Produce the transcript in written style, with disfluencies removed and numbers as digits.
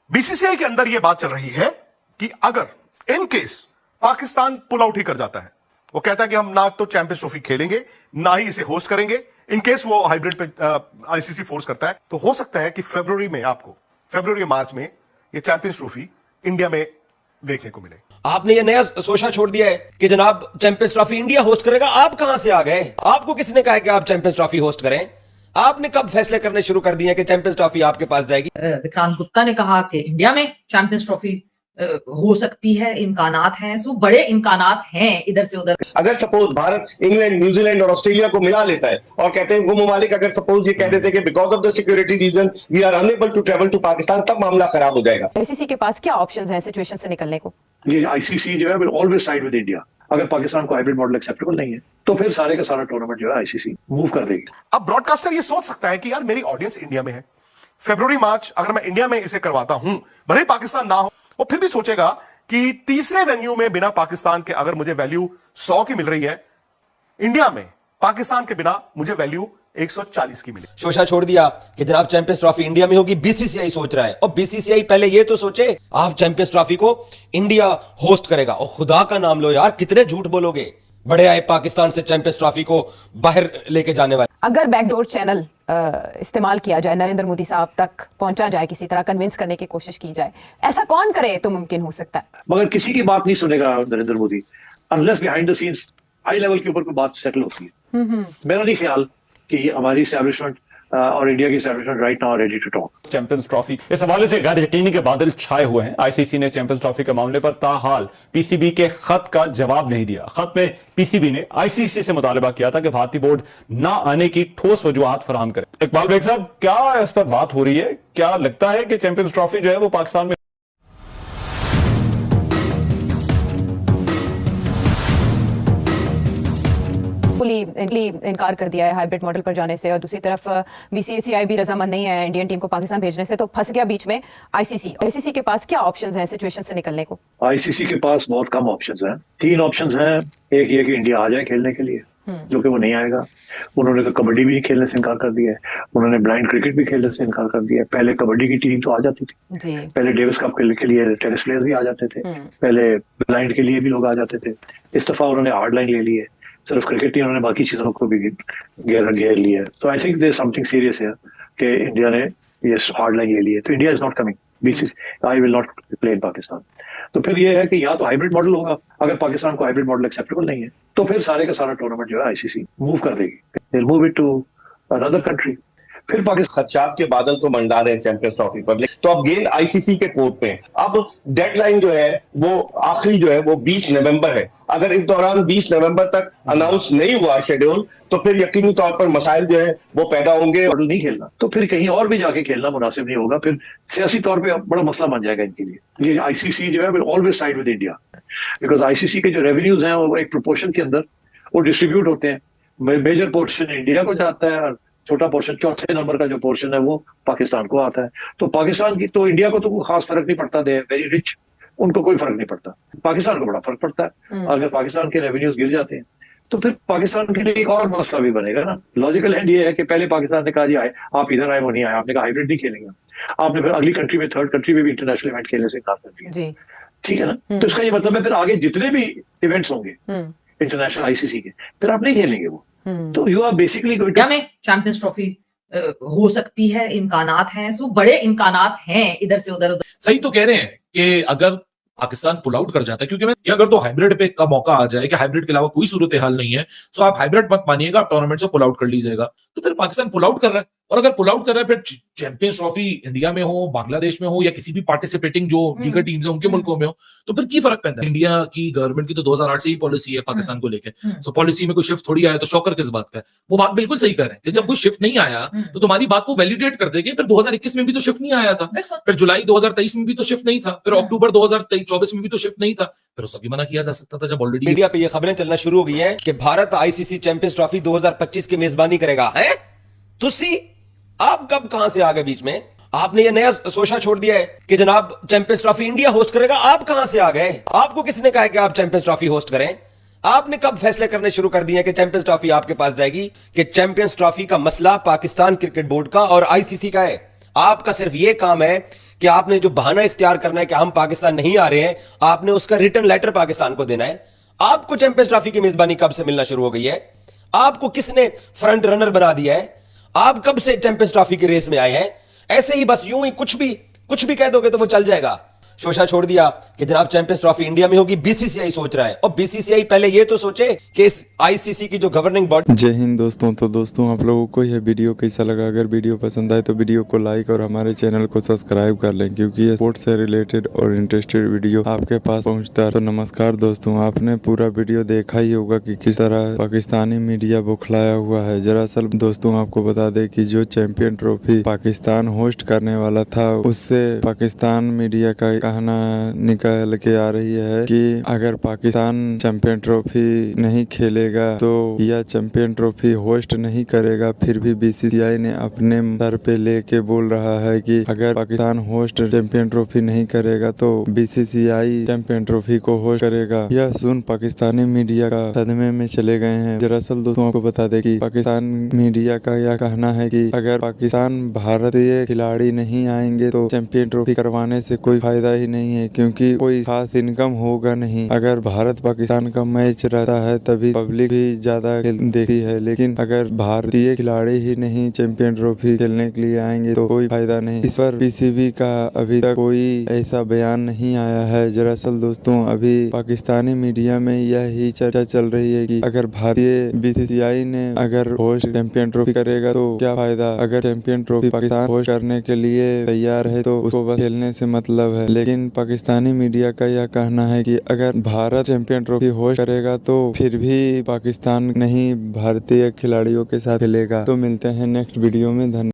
BCCI के अंदर यह बात चल रही है कि अगर in case Pakistan pull out ही कर जाता है, वो कहता है कि हम ना तो चैंपियंस ट्रॉफी खेलेंगे ना ही इसे होस्ट करेंगे, इन केस वो हाइब्रिड पे आईसीसी फोर्स करता है, तो हो सकता है कि फरवरी मार्च में ये चैंपियंस ट्रॉफी इंडिया में देखने को मिले। आपने ये नया सोचा छोड़ दिया है कि जनाब चैंपियंस ट्रॉफी इंडिया होस्ट करेगा। आप कहां से आ गए? आपको किसने कहा कि आप चैंपियंस ट्रॉफी होस्ट करें? आपने कब फैसले करने शुरू कर दिए कि चैंपियंस ट्रॉफी आपके पास जाएगी? विक्रांत गुप्ता ने कहा कि इंडिया में चैंपियंस ट्रॉफी हो सकती है, इम्कानात हैं, सो बड़े इम्कानात हैं इधर से उधर। अगर सपोज भारत इंग्लैंड, न्यूजीलैंड और ऑस्ट्रेलिया को मिला लेता है और कहते हैं वो ममालिक अगर सपोज ये कह देते हैं कि because of the security reason we are unable to travel to Pakistan, तब मामला खराब हो जाएगा। आईसीसी के पास क्या ऑप्शंस हैं सिचुएशन से निकलने को? ये आईसीसी जो है will always side with India. अगर पाकिस्तान को हाइब्रिड मॉडल एक्सेप्टेबल नहीं है तो फिर सारे का सारा टूर्नामेंट जो है आईसीसी मूव कर देगी। अब ब्रॉडकास्टर ये सोच सकता है कि यार मेरी ऑडियंस इंडिया में है, फरवरी मार्च अगर मैं इंडिया में इसे करवाता हूं, भले ही पाकिस्तान ना हो, वो फिर भी सोचेगा कि तीसरे वेन्यू में बिना पाकिस्तान के अगर मुझे वैल्यू 100 की मिल रही है, इंडिया में पाकिस्तान के बिना मुझे वैल्यू 140 की मिली। शोशा छोड़ दिया कि जनाब चैंपियंस ट्रॉफी इंडिया में होगी, बीसीसीआई सोच रहा है। और बीसीसीआई पहले ये तो सोचे आप चैंपियंस ट्रॉफी को इंडिया होस्ट करेगा। और खुदा का नाम लो यार, कितने झूठ बोलोगे। बड़े आए पाकिस्तान से चैंपियंस ट्रॉफी को बाहर लेके जाने वाले। अगर बैकडोर चैनल इस्तेमाल किया जाए, नरेंद्र मोदी साहब तक पहुंचा जाए, किसी तरह कन्विंस करने की कोशिश की जाए, ऐसा कौन करे तो मुमकिन हो सकता है? मगर किसी की बात नहीं सुनेगा Narendra Modi unless behind the scenes high level के ऊपर कोई बात सेटल होती है। मेरा नहीं ख्याल कि हमारी एस्टैब्लिशमेंट और इंडिया की establishment right now ready to talk. Champions trophy इस हवाले से गैर यकीनी के बादल छाए हुए हैं। आईसीसी ने चैंपियंस ट्रॉफी के मामले पर ताहाल पीसीबी के खत का जवाब नहीं दिया। खत में पीसीबी ने आईसीसी से मुतालबा किया था कि भारतीय बोर्ड ना आने की ठोस वजूहात फराहम करे। इकबाल बेग साहब, क्या इस पर बात हो रही है? क्या लगता है कि चैंपियंस ट्रॉफी जो है वो पाकिस्तान में इनकार कर दिया है हाइब्रिड मॉडल पर जाने से, और दूसरी तरफ बीसीसीआई भी रजामंद नहीं है इंडियन टीम को पाकिस्तान भेजने से, तो फंस गया बीच में आईसीसी के पास क्या ऑप्शंस हैं सिचुएशन से निकलने को? आईसीसी के पास बहुत कम ऑप्शंस हैं। 3 ऑप्शंस हैं। एक ये कि इंडिया आ जाए खेलने के लिए, जो कि वो नहीं आएगा। उन्होंने तो कबड्डी भी खेलने से इनकार कर दिया है, उन्होंने ब्लाइंड क्रिकेट भी खेलने से इनकार कर दिया है। पहले कबड्डी की टीम तो आ जाती थी, पहले डेविस कप के लिए टेनिस प्लेयर्स भी आ जाते थे, पहले ब्लाइंड के लिए भी लोग आ जाते थे। इस दफा उन्होंने हार्ड लाइन ले ली है, सिर्फ क्रिकेट ही उन्होंने बाकी चीजों को भी घेर लिया है। तो I think there something serious है कि इंडिया ने ये हार्ड लाइन ले ली है। तो India is not coming, BCCI will not play in Pakistan. तो फिर ये है कि या तो हाइब्रिड मॉडल होगा, अगर पाकिस्तान को हाइब्रिड मॉडल एक्सेप्टेबल नहीं है तो फिर सारे का सारा टूर्नामेंट जो है आईसीसी मूव कर देगी, they will move it to another country. फिर पाकिस्तान खदशात के बादल तो मंडा रहे हैं चैंपियंस ट्रॉफी पर, तो अब गेंद आईसीसी के कोर्ट में। अब डेडलाइन जो है वो आखिरी जो है वो 20 नवंबर है। अगर इस दौरान 20 नवंबर तक अनाउंस नहीं हुआ शेड्यूल तो फिर यकीनी तौर पर मसाइल जो है वो पैदा होंगे। मॉडल नहीं खेलना तो फिर कहीं और भी जाके खेलना मुनासिब नहीं होगा, फिर सियासी तौर पे बड़ा मसला बन जाएगा इनके लिए। ये आईसीसी जो है will always side with India, because ICC के जो रेवेन्यूज हैं वो एक प्रोपोर्शन के अंदर वो डिस्ट्रीब्यूट होते हैं। मेजर पोर्शन इंडिया को जाता है और छोटा पोर्शन, चौथे नंबर का जो पोर्शन है वो पाकिस्तान को आता है। तो पाकिस्तान की तो इंडिया को तो कोई खास फर्क नहीं पड़ता, दे वेरी रिच, उनको कोई फर्क नहीं पड़ता। पाकिस्तान को बड़ा फर्क पड़ता है। अगर पाकिस्तान के रेवेन्यूज गिर जाते हैं तो फिर पाकिस्तान के लिए एक और मसला भी बनेगा ना। लॉजिकल एंड ये है कि पहले पाकिस्तान ने कहा जी आए, आप इधर आए, वो नहीं आए, आपने कहा हाइब्रिड नहीं खेलेंगे, आपने फिर अगली कंट्री में, थर्ड कंट्री में भी इंटरनेशनल इवेंट खेलने से इनकार कर दिया, ठीक है ना। तो इसका ये मतलब है फिर आगे जितने भी इवेंट्स होंगे इंटरनेशनल आईसीसी के, फिर आप नहीं खेलेंगे वो। तो यू आर बेसिकली इंडिया में चैंपियंस ट्रॉफी हो सकती है, इम्कानात हैं, सो बड़े इम्कानात हैं इधर से उधर। सही तो कह रहे हैं कि अगर पाकिस्तान पुल आउट कर जाता है, क्योंकि मैं अगर तो हाइब्रिड पे का मौका आ जाए कि हाइब्रिड के अलावा कोई सूरत हाल नहीं है, सो आप हाइब्रिड मत मानिएगा, आप टूर्नामेंट से पुल आउट कर लीजिएगा। तो फिर पाकिस्तान पुल आउट कर रहा है, और अगर पुल आउट कर रहा है फिर चैंपियंस ट्रॉफी इंडिया में हो, बांग्लादेश में हो, या किसी भी पार्टिसिपेटिंग जो दीगर टीम्स है उनके मुल्कों में हो, तो फिर की फर्क पैदा है। इंडिया की गवर्नमेंट की तो 2008 से ही पॉलिसी है पाकिस्तान को लेकर, सो पॉलिसी में कोई शिफ्ट थोड़ी आया तो शौकर किस बात का है। वो बात बिल्कुल सही कर रहे हैं कि जब कोई शिफ्ट नहीं आया तो तुम्हारी बात को वैलिडेट कर देंगे। फिर 2021 में भी तो शिफ्ट नहीं आया था, फिर जुलाई 2023 में भी तो शिफ्ट नहीं था, फिर अक्टूबर 2024 में भी तो शिफ्ट नहीं था, फिर उस मना किया जा सकता था जब ऑलरेडी मीडिया पे ये खबरें चलना शुरू हो गई हैं कि भारत आईसीसी चैंपियंस ट्रॉफी 2025 की मेजबानी करेगा। है तुसी आप कब कहां से आ गए बीच में? आपने ये नया सोचा छोड़ दिया है कि जनाब चैंपियंस ट्रॉफी इंडिया होस्ट करेगा। आप कहां से आ गए? आपको किसने कहा कि आप चैंपियंस ट्रॉफी होस्ट करें? आपने कब फैसले करने शुरू कर दिए कि चैंपियंस ट्रॉफी आपके पास जाएगी? कि चैंपियंस ट्रॉफी का मसला पाकिस्तान क्रिकेट बोर्ड का और आईसीसी का है। आपका सिर्फ ये काम है कि आपने जो बहाना इख्तियार करना है कि हम पाकिस्तान नहीं आ रहे हैं, आपने उसका रिटर्न लेटर पाकिस्तान को देना है। आपको चैंपियंस ट्रॉफी की मेजबानी कब से मिलना शुरू हो गई है? आपको किसने फ्रंट रनर बना दिया है? आप कब से चैंपियंस ट्रॉफी की रेस में आए हैं? ऐसे ही बस यूं ही कुछ भी कह दोगे तो वो चल जाएगा। शोशा छोड़ दिया कि जनाब चैंपियंस ट्रॉफी इंडिया में होगी, बीसीसीआई सोच रहा है। और बीसीसीआई पहले ये तो सोचे कि इस आईसीसी की जो गवर्निंग बॉडी। जय हिंद दोस्तों। तो दोस्तों आप लोगों को यह वीडियो कैसा लगा? अगर वीडियो पसंद आए तो वीडियो को लाइक और हमारे चैनल को सब्सक्राइब कर लें, क्योंकि ये स्पोर्ट्स से रिलेटेड और इंटरेस्टेड वीडियो आपके पास पहुंचता है। तो नमस्कार दोस्तों, आपने पूरा वीडियो देखा ही होगा कि किस तरह पाकिस्तानी मीडिया बौखलाया हुआ है। दरअसल दोस्तों आपको बता दें कि जो चैंपियन ट्रॉफी पाकिस्तान होस्ट करने वाला था, उससे पाकिस्तान मीडिया का कहना निकल के आ रही है कि अगर पाकिस्तान चैंपियन ट्रॉफी नहीं खेलेगा तो या चैंपियन ट्रॉफी होस्ट नहीं करेगा, फिर भी बीसीसीआई ने अपने सर पे लेके बोल रहा है कि अगर पाकिस्तान होस्ट चैंपियन ट्रॉफी नहीं करेगा तो बीसीसीआई चैंपियन ट्रॉफी को होस्ट करेगा। यह सुन पाकिस्तानी मीडिया का सदमे में चले गए हैं। दरअसल दोस्तों आपको बता दें कि पाकिस्तान मीडिया का यह कहना है कि अगर पाकिस्तान भारतीय खिलाड़ी नहीं आएंगे तो चैंपियन ट्रॉफी करवाने से कोई फायदा ही नहीं है, क्योंकि कोई खास इनकम होगा नहीं। अगर भारत पाकिस्तान का मैच रहता है तभी पब्लिक भी ज्यादा देखती है, लेकिन अगर भारतीय खिलाड़ी ही नहीं चैंपियन ट्रॉफी खेलने के लिए आएंगे तो कोई फायदा नहीं। इस पर पीसीबी का अभी तक कोई ऐसा बयान नहीं आया है। दरअसल दोस्तों अभी पाकिस्तानी मीडिया में यही चर्चा चल रही है कि अगर भारतीय बीसीसीआई ने अगर होस्ट चैंपियन ट्रॉफी करेगा तो क्या फायदा। अगर चैंपियन ट्रॉफी पाकिस्तान होस्ट करने के लिए तैयार है तो उसको बस खेलने से मतलब है, लेकिन पाकिस्तानी मीडिया का यह कहना है कि अगर भारत चैंपियन ट्रॉफी होस्ट करेगा तो फिर भी पाकिस्तान नहीं भारतीय खिलाड़ियों के साथ खेलेगा। तो मिलते हैं नेक्स्ट वीडियो में। धन्यवाद।